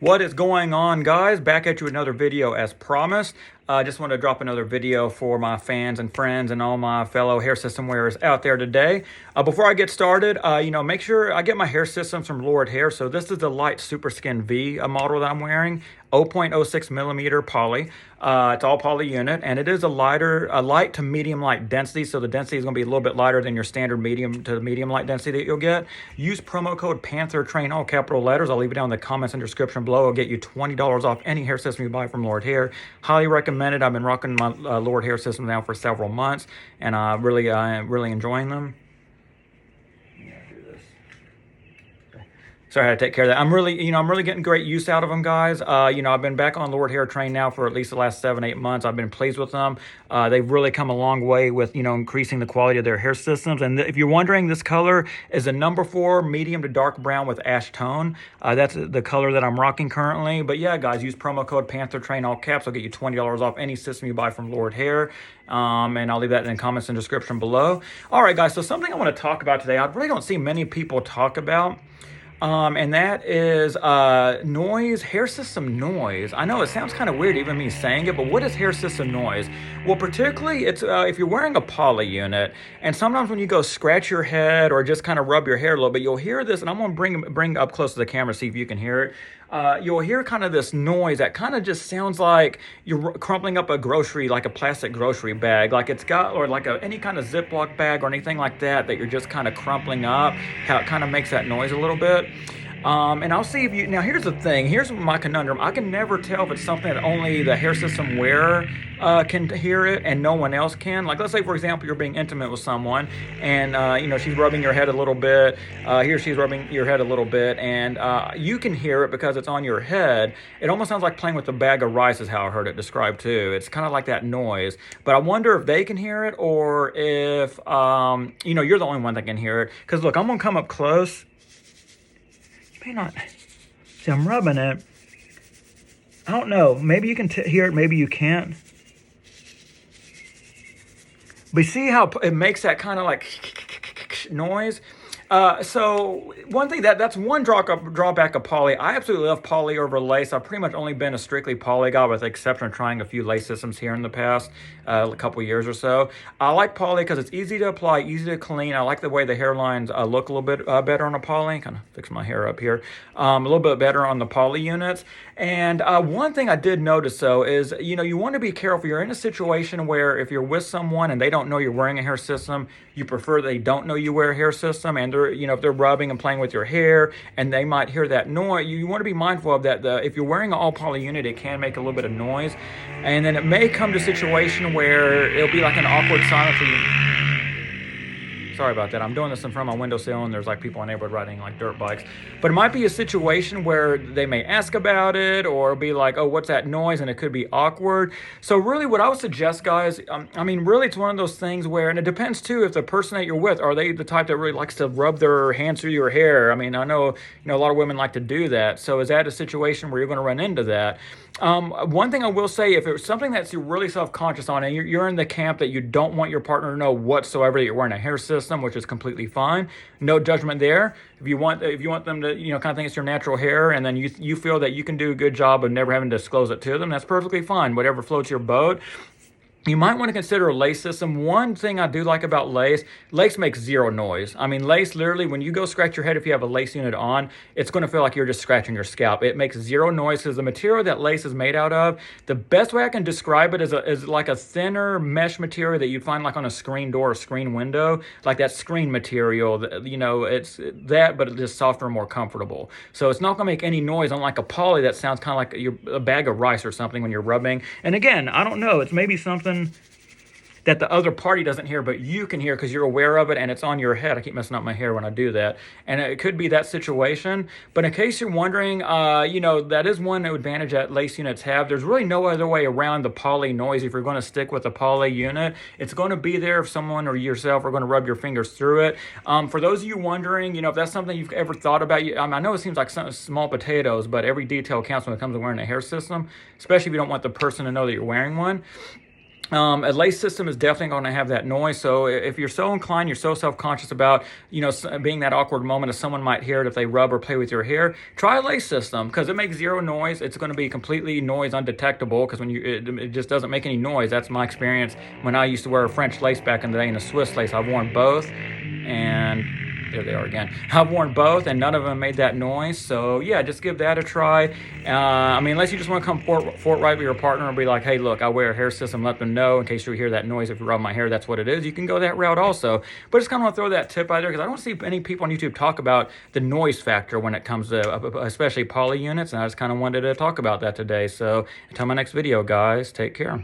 What is going on, guys? Back at you with another video as promised. I just want to drop another video for my fans and friends and all my fellow hair system wearers out there today. Before I get started, make sure I get my hair systems from Lord Hair. So this is the Light Super Skin V model that I'm wearing, 0.06 millimeter poly. It's all poly unit, and it is a light to medium light density. So the density is going to be a little bit lighter than your standard medium to medium light density that you'll get. Use promo code PANTHERTRAIN, all capital letters. I'll leave it down in the comments and description below. I'll get you $20 off any hair system you buy from Lord Hair. Highly recommend it. I've been rocking my Lord Hair system now for several months, and I'm really enjoying them. Sorry, I had to take care of that. I'm really getting great use out of them, guys. I've been back on Lord Hair Train now for at least the last 7-8 months. I've been pleased with them. They've really come a long way with, increasing the quality of their hair systems. And if you're wondering, this color is a number 4 medium to dark brown with ash tone. That's the color that I'm rocking currently. But yeah, guys, use promo code PANTHERTRAIN, all caps. I'll get you $20 off any system you buy from Lord Hair. And I'll leave that in the comments and description below. All right, guys, so something I want to talk about today, I really don't see many people talk about. And that is noise, hair system noise. I know it sounds kind of weird even me saying it, but what is hair system noise? Well, particularly it's if you're wearing a poly unit, and sometimes when you go scratch your head or just kind of rub your hair a little bit, you'll hear this, and I'm going to bring up close to the camera, see if you can hear it. You'll hear kind of this noise that kind of just sounds like you're crumpling up a grocery, like a plastic grocery bag, like it's got, or like any kind of Ziploc bag or anything like that you're just kind of crumpling up, how it kind of makes that noise a little bit. And I'll see if you, now here's the thing, here's my conundrum. I can never tell if it's something that only the hair system wearer can hear it and no one else can. Like, let's say, for example, you're being intimate with someone and, she's rubbing your head a little bit. Here she's rubbing your head a little bit, and you can hear it because it's on your head. It almost sounds like playing with a bag of rice is how I heard it described too. It's kind of like that noise. But I wonder if they can hear it or if, you're the only one that can hear it. Because look, I'm going to come up close. You may not see, I'm rubbing it. I don't know. Maybe you can hear it. Maybe you can't. But see how it makes that kind of like noise? So one thing that's one drawback of poly. I absolutely love poly over lace. I've pretty much only been a strictly poly guy, with the exception of trying a few lace systems here in the past a couple years or so. I like poly because it's easy to apply, easy to clean. I like the way the hairlines look a little bit better on a poly. Kind of fix my hair up here. A little bit better on the poly units. And one thing I did notice though is, you want to be careful. You're in a situation where if you're with someone and they don't know you're wearing a hair system, you prefer they don't know you wear a hair system, and if they're rubbing and playing with your hair and they might hear that noise, you want to be mindful of that. If you're wearing an all poly unit, it can make a little bit of noise, and then it may come to a situation where it'll be like an awkward silence. Sorry about that. I'm doing this in front of my windowsill, and there's like people on neighborhood riding like dirt bikes. But it might be a situation where they may ask about it or be like, oh, what's that noise? And it could be awkward. So really what I would suggest, guys, really it's one of those things where, and it depends too, if the person that you're with, are they the type that really likes to rub their hands through your hair? I know, a lot of women like to do that. So is that a situation where you're going to run into that? One thing I will say, if it's something that's you're really self-conscious on, and you're in the camp that you don't want your partner to know whatsoever that you're wearing a hair system, which is completely fine. No judgment there. If you want them to, kind of think it's your natural hair, and then you feel that you can do a good job of never having to disclose it to them, that's perfectly fine. Whatever floats your boat. You might want to consider a lace system. One thing I do like about lace makes zero noise. Lace, literally, when you go scratch your head, if you have a lace unit on, it's going to feel like you're just scratching your scalp. It makes zero noise because the material that lace is made out of, the best way I can describe it is like a thinner mesh material that you'd find like on a screen door or screen window, like that screen material. It's that, but it's just softer and more comfortable. So it's not going to make any noise, unlike a poly that sounds kind of like a bag of rice or something when you're rubbing. And again, I don't know, it's maybe something that the other party doesn't hear, but you can hear because you're aware of it and it's on your head. I keep messing up my hair when I do that. And it could be that situation. But in case you're wondering, that is one advantage that lace units have. There's really no other way around the poly noise. If you're going to stick with a poly unit, it's going to be there if someone or yourself are going to rub your fingers through it. For those of you wondering, if that's something you've ever thought about, I know it seems like some small potatoes, but every detail counts when it comes to wearing a hair system, especially if you don't want the person to know that you're wearing one. A lace system is definitely going to have that noise. So if you're so inclined, you're so self-conscious about, being that awkward moment, if someone might hear it if they rub or play with your hair, try a lace system because it makes zero noise. It's going to be completely noise undetectable because it just doesn't make any noise. That's my experience when I used to wear a French lace back in the day and a Swiss lace. I've worn both, and there they are again. I've worn both, and none of them made that noise. So yeah, just give that a try. Unless you just want to come forthright with your partner and be like, hey, look, I wear a hair system. Let them know in case you hear that noise. If you rub my hair, that's what it is. You can go that route also. But just kind of want to throw that tip out there because I don't see any people on YouTube talk about the noise factor when it comes to especially poly units, and I just kind of wanted to talk about that today. So until my next video, guys, take care.